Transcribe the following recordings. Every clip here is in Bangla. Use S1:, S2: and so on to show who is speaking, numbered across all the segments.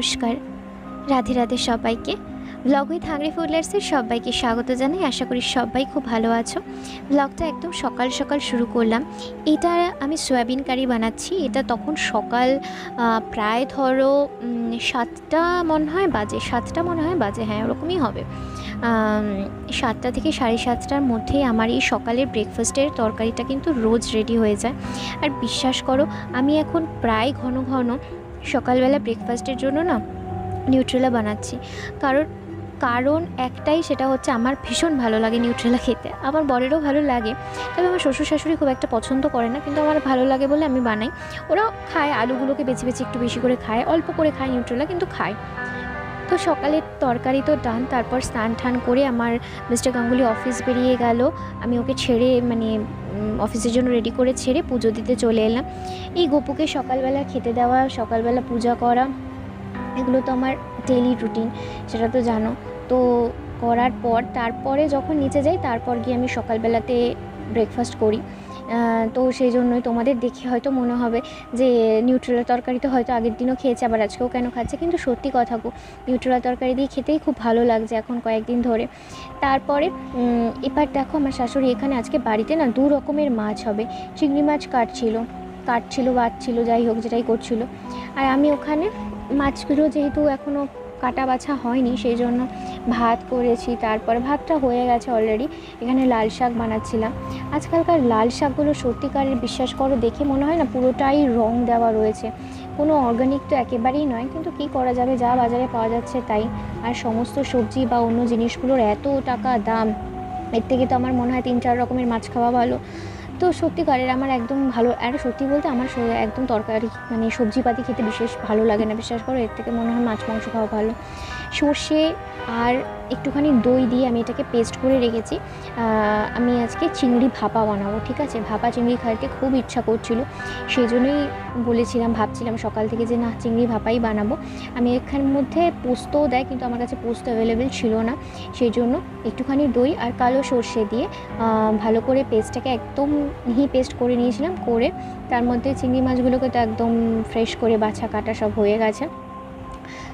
S1: নমস্কার, রাধে রাধে সবাইকে। ব্লগ উইথ হাংরি ফুডলার্সের সবাইকে স্বাগত জানাই। আশা করি সবাই খুব ভালো আছো। ব্লগটা একদম সকাল সকাল শুরু করলাম। এটা আমি সয়াবিন কারি বানাচ্ছি। এটা তখন সকাল প্রায় ধরো 7টা মনে হয় বাজে, হ্যাঁ ওরকমই হবে। 7টা থেকে 7:30টার মধ্যেই আমার এই সকালের ব্রেকফাস্টের তরকারিটা কিন্তু রোজ রেডি হয়ে যায়। আর বিশ্বাস করো, আমি এখন প্রায় ঘন ঘন সকালবেলা ব্রেকফাস্টের জন্য না নিউট্রেলা বানাচ্ছি। কারণ একটাই, সেটা হচ্ছে আমার ভীষণ ভালো লাগে নিউট্রেলা খেতে। আমার বরেরও ভালো লাগে, তবে আমার শ্বশুর শাশুড়ি খুব একটা পছন্দ করে না, কিন্তু আমার ভালো লাগে বলে আমি বানাই। ওরাও খায়, আলুগুলোকে বেছে বেছে একটু বেশি করে খায়, অল্প করে খায় নিউট্রেলা, কিন্তু খায়। তো সকালের তরকারি তো ডান। তারপর স্নান টান করে আমার মিস্টার গাঙ্গুলি অফিস বেরিয়ে গেল। আমি ওকে ছেড়ে অফিসের জন্য রেডি করে ছেড়ে পুজো দিতে চলে এলাম। এই গপুকে সকালবেলা খেতে দেওয়া, সকালবেলা পূজা করা, এগুলো তো আমার ডেইলি রুটিন, সেটা তো জানো। তো করার পর তারপরে যখন নিচে যাই, তারপর গিয়ে আমি সকালবেলাতে ব্রেকফাস্ট করি। তো সেই জন্যই তোমাদের দেখে হয়তো মনে হবে যে নিউট্রেলা তরকারি তো হয়তো আগের দিনও খেয়েছে, আবার আজকেও কেন খাচ্ছে, কিন্তু সত্যি কথা গো, নিউট্রেলা তরকারি দিয়ে খেতেই খুব ভালো লাগছে এখন কয়েকদিন ধরে। তারপরে এবার দেখো, আমার শাশুড়ি এখানে আজকে বাড়িতে না 2 রকমের মাছ হবে। চিংড়ি মাছ কাটছিল, বাছছিল, যাই হোক যেটাই করছিল। আর আমি ওখানে মাছগুলো যেহেতু এখনও কাটা বাছা হয়নি, সেই জন্য ভাত করেছি। তারপর ভাতটা হয়ে গেছে অলরেডি। এখানে লাল শাক বানাচ্ছিলাম। আজকালকার লাল শাকগুলো সত্যিকারের, বিশ্বাস করো, দেখে মনে হয় না পুরোটাই রং দেওয়া রয়েছে, কোনো অর্গানিক তো একেবারেই নয়। কিন্তু কি করা যাবে, যা বাজারে পাওয়া যাচ্ছে তাই। আর সমস্ত সবজি বা অন্য জিনিসগুলোর এত টাকা দাম, এর থেকে তো আমার মনে হয় 3-4 রকমের মাছ খাওয়া ভালো। তো সত্যিকারের আমার একদম ভালো, আর সত্যি বলতে আমার একদম তরকারি সবজিপাতি খেতে বিশেষ ভালো লাগে না, বিশ্বাস করো। এর থেকে মনে হয় মাছ মাংস খাওয়া ভালো। সর্ষে আর একটুখানি দই দিয়ে আমি এটাকে পেস্ট করে রেখেছি। আমি আজকে চিংড়ি ভাপা বানাবো, ঠিক আছে। ভাপা চিংড়ি খাইতে খুব ইচ্ছা করছিল, সেই জন্যই ভাবছিলাম সকাল থেকে যে না, চিংড়ি ভাপাই বানাবো। আমি এখানের মধ্যে পোস্তও দেয়, কিন্তু আমার কাছে পোস্ত অ্যাভেলেবেল ছিল না, সেই জন্য একটুখানি দই আর কালো সর্ষে দিয়ে ভালো করে পেস্টটাকে একদম মিহি পেস্ট করে নিয়েছিলাম। করে তার মধ্যে চিংড়ি মাছগুলোকে তো একদম ফ্রেশ করে বাছা কাটা সব হয়ে গেছে,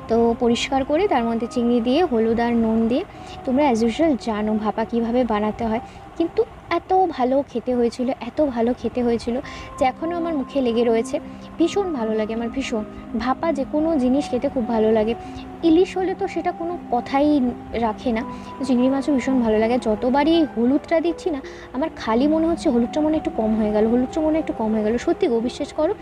S1: তো পরিষ্কার করে তার মধ্যে চিংড়ি দিয়ে হলুদ আর নুন দিয়ে, তোমরা অ্যাজ ইউজুয়াল জানো ভাপা কীভাবে বানাতে হয়। কিন্তু এত ভালো খেতে হয়েছিল যে এখনও আমার মুখে লেগে রয়েছে। ভীষণ ভালো লাগে আমার, ভীষণ। ভাপা যে কোনো জিনিস খেতে খুব ভালো লাগে। ইলিশ হলে তো সেটা কোনো কথাই রাখে না, চিংড়ি মাছও ভীষণ ভালো লাগে। যতবারই হলুদটা দিচ্ছি না, আমার খালি মনে হচ্ছে হলুদটা একটু কম হয়ে গেল, সত্যি গো, বিশ্বাস করো।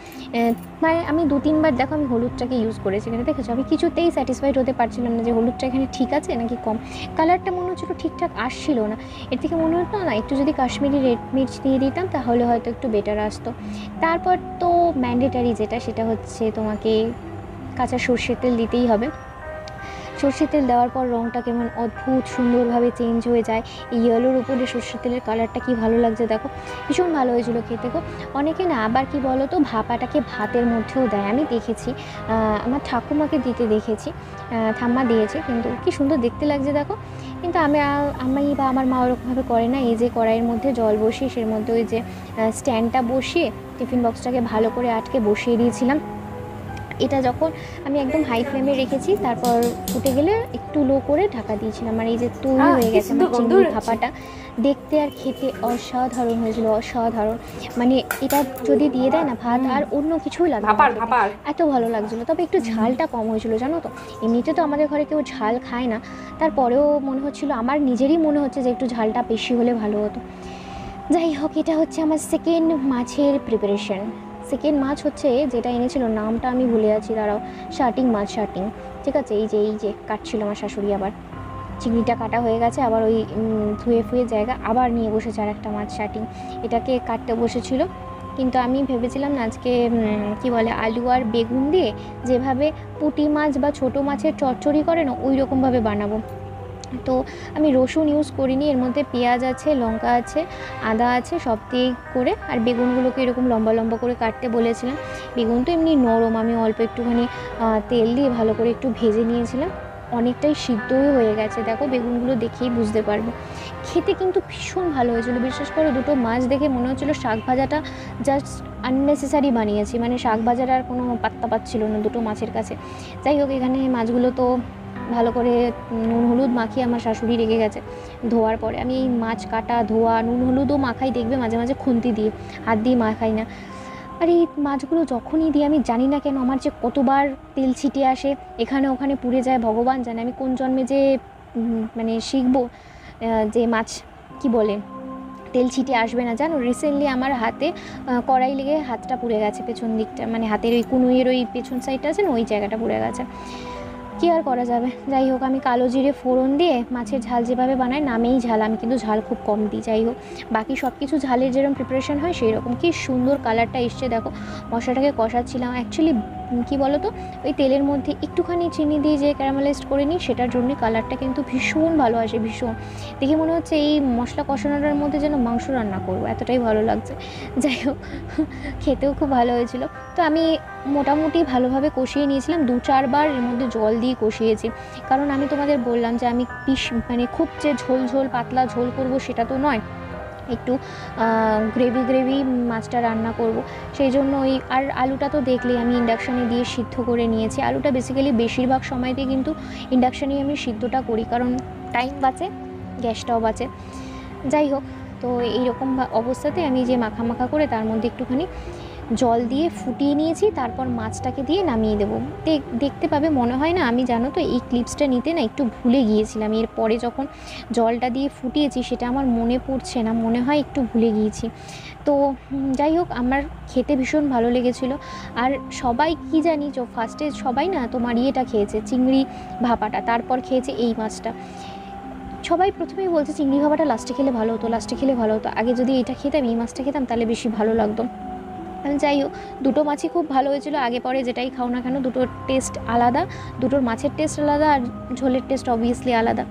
S1: আমি 2-3 বার দেখো আমি হলুদটাকে ইউজ করেছি, কিন্তু দেখেছো আমি কিছুতেই স্যাটিসফাইড হতে পারছিলাম না যে হলুদটা এখানে ঠিক আছে নাকি কম। কালারটা মনে হচ্ছিলো ঠিকঠাক আসছিল না। এর থেকে মনে হতো না একটু যদি কাশ্মীরি রেড মির্চ দিয়ে দিতাম তাহলে হয়তো একটু বেটার আসতো। তারপর তো ম্যান্ডেটারি যেটা, সেটা হচ্ছে তোমাকে কাঁচা সর্ষের তেল দিতেই হবে। সর্ষের তেল দেওয়ার পর রঙটা কেমন অদ্ভুত সুন্দরভাবে চেঞ্জ হয়ে যায়। এই ইয়েলোর উপরে সর্ষের তেলের কালারটা কি ভালো লাগছে দেখো, ভীষণ ভালো হয়েছিল খেতে গো। অনেকে না আবার কি বলো তো, ভাপাটাকে ভাতের মধ্যেও দেয়, আমি দেখেছি, আমার ঠাকুমাকে দিতে দেখেছি, ঠাম্মা দিয়েছে, কিন্তু কি সুন্দর দেখতে লাগছে দেখো। কিন্তু আমি বা আমার মা ওরকমভাবে করে না। এই যে কড়াইয়ের মধ্যে জল বসিয়ে, সের মধ্যে ওই যে স্ট্যান্ডটা বসিয়ে টিফিন বক্সটাকে ভালো করে আটকে বসিয়ে দিয়েছিলাম। এটা যখন আমি একদম হাই ফ্লেমে রেখেছি, তারপর ফুটে গেলে একটু লো করে ঢাকা দিয়েছিলাম। আর এই যে তৈরি হয়ে গেছে আমার চিংড়ি ভাপাটা, দেখতে আর খেতে অসাধারণ হয়েছিল, অসাধারণ। এটা যদি দিয়ে দেয় না ভাত, আর অন্য কিছুই লাগবে না, এত ভালো লাগছিলো। তবে একটু ঝালটা কম হয়েছিল, জানো তো। এমনিতে তো আমাদের ঘরে কেউ ঝাল খায় না, তারপরেও মনে হচ্ছিলো, আমার নিজেরই মনে হচ্ছে যে একটু ঝালটা বেশি হলে ভালো হতো। যাই হোক, এটা হচ্ছে আমার সেকেন্ড মাছের প্রিপারেশন। সেকেন্ড মাছ হচ্ছে যেটা এনেছিল, নামটা আমি ভুলে যাচ্ছি, দাঁড়াও। শার্টিং, ঠিক আছে। এই যে কাটছিল আমার শাশুড়ি, আবার চিংড়িটা কাটা হয়ে গেছে, আবার ওই ধুয়ে ফুয়ে জায়গা আবার নিয়ে বসেছে আর একটা মাছ শার্টিং, এটাকে কাটতে বসেছিল। কিন্তু আমি ভেবেছিলাম না আজকে কি বলে, আলু আর বেগুন দিয়ে যেভাবে পুঁটি মাছ বা ছোটো মাছের চচ্চড়ি করে না, ওই রকমভাবে বানাবো। তো আমি রসুন ইউজ করিনি, এর মধ্যে পেঁয়াজ আছে, লঙ্কা আছে, আদা আছে, সব দিয়ে করে। আর বেগুনগুলোকে এরকম লম্বা লম্বা করে কাটতে বলেছিলাম। বেগুন তো এমনি নরম, আমি অল্প একটুখানি তেল দিয়ে ভালো করে একটু ভেজে নিয়েছিলাম। অনেকটাই সিদ্ধই হয়ে গেছে, দেখো বেগুনগুলো দেখেই বুঝতে পারবে। খেতে কিন্তু ভীষণ ভালো হয়েছিল, বিশেষ করে দুটো মাছ দেখে মনে হচ্ছিলো শাক ভাজাটা জাস্ট আননেসেসারি বানিয়েছি, মানে শাক ভাজার আর কোনো পাত্তা পাচ্ছিল না দুটো মাছের কাছে। যাই হোক, এখানে মাছগুলো তো ভালো করে নুন হলুদ মাখিয়ে আমার শাশুড়ি রেখে গেছে ধোয়ার পরে। আমি এই মাছ কাটা ধোয়া নুন হলুদও মাখাই, দেখবে মাঝে মাঝে খুন্তি দিয়ে, হাত দিয়ে মাখাই না। আর এই মাছগুলো যখনই দিই, আমি জানি না কেন আমার যে কতবার তেল ছিটে আসে, এখানে ওখানে পুড়ে যায়, ভগবান জানে আমি কোন জন্মে যে মানে শিখবো যে মাছ কি বলে তেল ছিটে আসবে না। জানো, রিসেন্টলি আমার হাতে কড়াই লেগে হাতটা পুড়ে গেছে, পেছন দিকটা, মানে হাতের ওই কুনুইয়ের ওই পেছন সাইডটা আছে না, ওই জায়গাটা পুড়ে গেছে। কী আর করা যাবে। যাই হোক, আমি কালো জিরে ফোড়ন দিয়ে মাছের ঝাল যেভাবে বানাই, নামেই ঝাল, আমি কিন্তু ঝাল খুব কম দিই। যাই হোক, বাকি সব কিছু ঝালের যেরকম প্রিপারেশন হয় সেই রকম। কী সুন্দর কালারটা এসছে দেখো। মশলাটাকে কষাচ্ছিলাম অ্যাকচুয়ালি, কী বলো তো, ওই তেলের মধ্যে একটুখানি চিনি দিয়ে যে ক্যারামেলাইজড করে নিই, সেটার জন্যই কালারটা কিন্তু ভীষণ ভালো আসে, ভীষণ। দেখে মনে হচ্ছে এই মশলা কষানোটার মধ্যে যেন মাংস রান্না করবো, এতটাই ভালো লাগছে। যাই হোক, খেতেও খুব ভালো হয়েছিল। তো আমি মোটামুটি ভালোভাবে কষিয়ে নিয়েছিলাম, 2-4 বার এর মধ্যে জল দিয়ে কষিয়েছি, কারণ আমি তোমাদের বললাম যে আমি মানে খুব যে ঝোল ঝোল পাতলা ঝোল করব সেটা তো নয়, একটু গ্রেভি মাছটা রান্না করব, সেই জন্য ওই। আর আলুটা তো দেখলেই আমি ইন্ডাকশানে দিয়ে সিদ্ধ করে নিয়েছি। আলুটা বেসিক্যালি বেশিরভাগ সময়তে কিন্তু ইন্ডাকশানেই আমি সিদ্ধটা করি, কারণ টাইম বাঁচে, গ্যাসটাও বাঁচে। যাই হোক, তো এইরকম অবস্থাতে আমি যে মাখা করে তার মধ্যে একটুখানি জল দিয়ে ফুটিয়ে নিয়েছি, তারপর মাছটাকে দিয়ে নামিয়ে দেবো। দেখতে পাবে, মনে হয় না আমি, জানো তো, এই ক্লিপসটা নিতে না একটু ভুলে গিয়েছিলাম। এরপরে যখন জলটা দিয়ে ফুটিয়েছি সেটা আমার মনে পড়ছে না, মনে হয় একটু ভুলে গিয়েছি। তো যাই হোক, আমার খেতে ভীষণ ভালো লেগেছিলো। আর সবাই কি জানি, ফার্স্টে সবাই না তোমার ইয়েটা খেয়েছে, চিংড়ি ভাপাটা, তারপর খেয়েছে এই মাছটা। সবাই প্রথমেই বলছে চিংড়ি ভাপাটা লাস্টে খেলে ভালো হতো, আগে যদি এটা খেতাম, এই মাছটা খেতাম, তাহলে বেশি ভালো লাগতো। যাই হোক, দুটো মাছই খুব ভালো হয়েছিল। আগে পরে যেটাই খাও না কেন, দুটোর টেস্ট আলাদা, দুটোর মাছের টেস্ট আলাদা, আর ঝোলের টেস্ট অবভিয়াসলি আলাদা।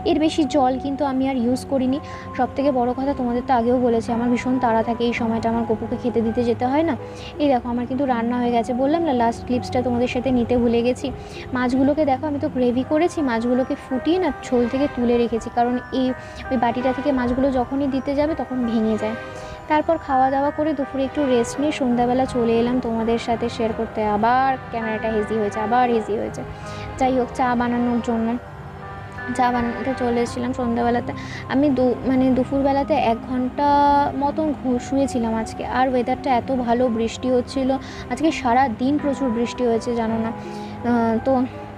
S1: এর বেশি জল কিন্তু আমি আর ইউজ করিনি। সবথেকে বড় কথা, তোমাদের তো আগেও বলেছি, আমার ভীষণ তাড়া থাকে এই সময়টা, আমার গপুকে খেতে দিতে যেতে হয় না। এই দেখো, আমার কিন্তু রান্না হয়ে গেছে, বললাম না লাস্ট ক্লিপসটা তোমাদের সাথে নিতে ভুলে গেছি। মাছগুলোকে দেখো, আমি তো গ্রেভি করেছি, মাছগুলোকে ফুটিয়ে না ঝোল থেকে তুলে রেখেছি, কারণ ওই বাটিটা থেকে মাছগুলো যখনই দিতে যাবে তখন ভেঙে যায়। তারপর খাওয়া দাওয়া করে দুপুরে একটু রেস্ট নিয়ে সন্ধ্যাবেলা চলে এলাম তোমাদের সাথে শেয়ার করতে। আবার ক্যামেরাটা হেজি হয়েছে। যাই হোক, চা বানানোর জন্য চা বানাতে চলে এসেছিলাম সন্ধ্যাবেলাতে। আমি দুপুরবেলাতে 1 ঘন্টা মতন শুয়েছিলাম আজকে। আর ওয়েদারটা এত ভালো, বৃষ্টি হচ্ছিল আজকে সারা দিন, প্রচুর বৃষ্টি হয়েছে, জানো না। তো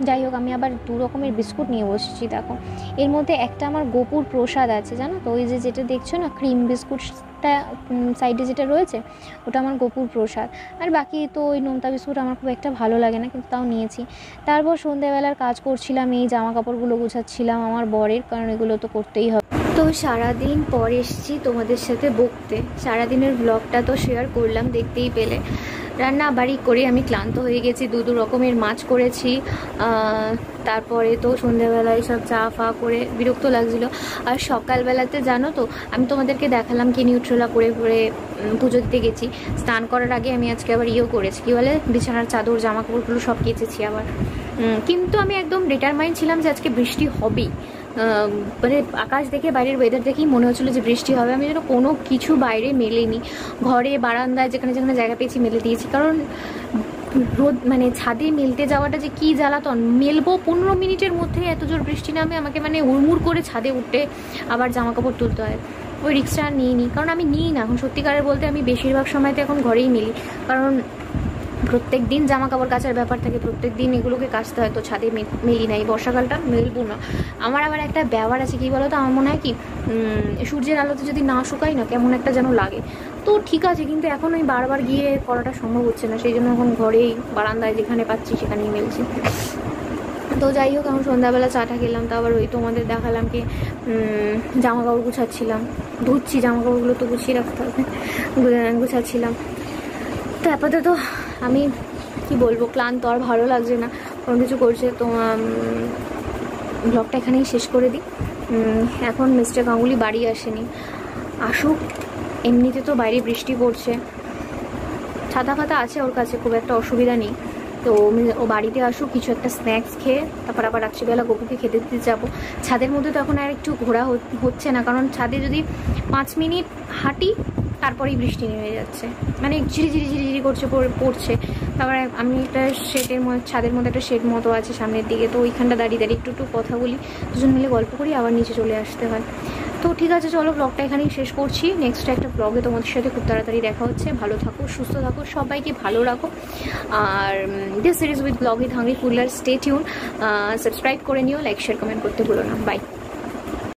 S1: যাই হোক, আমি আবার 2 রকমের বিস্কুট নিয়ে বসেছি। দেখো, এর মধ্যে একটা আমার গোপুর প্রসাদ আছে, জানো তো, ওই যেটা দেখছো না, ক্রিম বিস্কুটটা সাইডে যেটা রয়েছে, ওটা আমার গোপুর প্রসাদ। আর বাকি তো ওই নোনতা বিস্কুট আমার খুব একটা ভালো লাগে না, কিন্তু তাও নিয়েছি। তারপর সন্ধ্যেবেলার কাজ করছিলাম, এই জামা কাপড়গুলো গুছাচ্ছিলাম আমার বরের, কারণ এগুলো তো করতেই হবে। তো সারাদিন পর এসেছি তোমাদের সাথে বকতে, সারাদিনের ব্লগটা তো শেয়ার করলাম, দেখতেই পেলে। রান্না বাড়ি করে আমি ক্লান্ত হয়ে গেছি, 2 রকমের মাছ করেছি। তারপরে তো সন্ধ্যাবেলায় সব চা ফা করে বিরক্ত লাগছিলো। আর সকালবেলাতে জানো তো, আমি তোমাদেরকে দেখালাম কি নিউট্রেলা করে পুজো দিতে গেছি। স্নান করার আগে আমি আজকে আবার করেছি, কী বলে, বিছানার চাদর জামা কাপড়গুলো সব কেচেছি আবার। কিন্তু আমি একদম ডিটারমাইন্ড ছিলাম যে আজকে বৃষ্টি হবেই। মানে আকাশ দেখে, বাইরের ওয়েদার দেখেই মনে হচ্ছিলো যে বৃষ্টি হবে। আমি যেন কোনো কিছু বাইরে মেলেনি, ঘরে বারান্দায় যেখানে জায়গা পেয়েছি মেলে দিয়েছি, কারণ রোদ মানে ছাদে মেলতে যাওয়াটা যে কী জ্বালাতন। মেলবো 15 মিনিটের মধ্যে এত জোর বৃষ্টি নামে, আমাকে মানে হুড়মুড় করে ছাদে উঠে আবার জামা কাপড় তুলতে হয়। ওই রিস্কটা আর নিই, কারণ আমি নিই না এখন, সত্যিকারের বলতে আমি বেশিরভাগ সময়তে এখন ঘরেই মেলি, কারণ প্রত্যেক দিন জামা কাপড় কাচার ব্যাপার থাকে, প্রত্যেক দিন এগুলোকে কাচতে হয়, তো ছাদে মেলি না। এই বর্ষাকালটা মেলবো না। আমার আবার একটা ব্যাপার আছে, কি বলো তো, আমার মনে হয় কি, সূর্যের আলোতে যদি না শুকাই না, কেমন একটা যেন লাগে। তো ঠিক আছে, কিন্তু এখন ওই বারবার গিয়ে করাটা সম্ভব হচ্ছে না, সেই জন্য এখন ঘরেই বারান্দায় যেখানে পাচ্ছি সেখানেই মেলছি। তো যাই হোক, এখন সন্ধ্যাবেলা চাটা খেলাম, তো আবার ওই তোমাদের দেখালাম কি জামা কাপড় গুছাচ্ছিলাম, ধুচ্ছি, জামা কাপড়গুলো তো গুছিয়ে রাখতে হবে, গুছাচ্ছিলাম। তো আপাতত আমি কি বলবো, ক্লান্ত, আর ভালো লাগছে না কোনো কিছু করছে। তো ব্লগটা এখানেই শেষ করে দিই। এখন মিস্টার গাঙ্গুলি বাড়ি আসেনি, আসুক। এমনিতে তো বাইরে বৃষ্টি পড়ছে, ছাতা ফাতা আছে ওর কাছে, খুব একটা অসুবিধা নেই। তো ও বাড়িতে আসুক, কিছু একটা স্ন্যাক্স খেয়ে তারপর আবার রাত্রিবেলা গপুকে খেতে দিতে যাবো। ছাদের মধ্যে তো এখন আর একটু ঘোরা হচ্ছে না, কারণ ছাদে যদি 5 মিনিট হাঁটি তারপরেই বৃষ্টি নেমে যাচ্ছে, মানে ঝিরিঝিরি ঝিরিঝিরি করছে পড়ছে। তারপরে আমি একটা শেডের মধ্যে, ছাদের মধ্যে একটা শেড মতো আছে সামনের দিকে, তো ওইখানটা দাঁড়িয়ে দাঁড়িয়ে একটু কথা বলি, দুজন মিলে গল্প করি, আবার নিচে চলে আসতে হয়। তো ঠিক আছে, চলো ব্লগটা এখানেই শেষ করছি। নেক্সট একটা ব্লগে তোমাদের সাথে খুব তাড়াতাড়ি দেখা হচ্ছে। ভালো থাকো, সুস্থ থাকো, সবাইকে ভালো রাখো। আর this series with blog with hungry food lover, stay tune, subscribe করে নিও, লাইক শেয়ার কমেন্ট করতে ভুলো না। বাই।